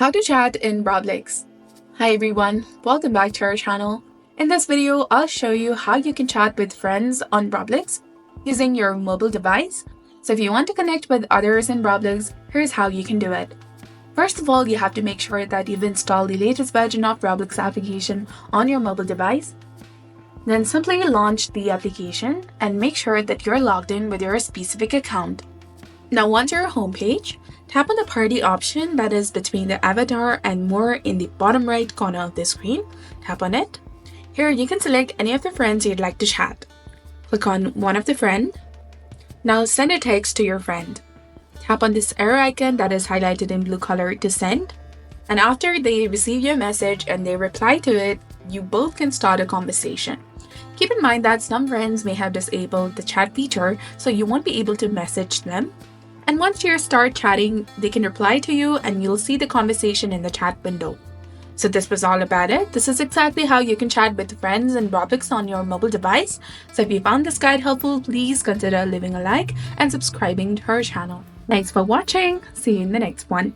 How to chat in Roblox. Hi everyone, welcome back to our channel. In this video, I'll show you how you can chat with friends on Roblox using your mobile device. So if you want to connect with others in Roblox, here's how you can do it. First of all, you have to make sure that you've installed the latest version of Roblox application on your mobile device. Then simply launch the application and make sure that you're logged in with your specific account. Now once you're home page, tap on the party option that is between the avatar and more in the bottom right corner of the screen. Tap on it. Here you can select any of the friends you'd like to chat. Click on one of the friend. Now send a text to your friend. Tap on this arrow icon that is highlighted in blue color to send. And after they receive your message and they reply to it, you both can start a conversation. Keep in mind that some friends may have disabled the chat feature, so you won't be able to message them. And once you start chatting, they can reply to you and you'll see the conversation in the chat window. So this was all about it. This is exactly how you can chat with friends in Roblox on your mobile device. So if you found this guide helpful, please consider leaving a like and subscribing to our channel. Thanks for watching. See you in the next one.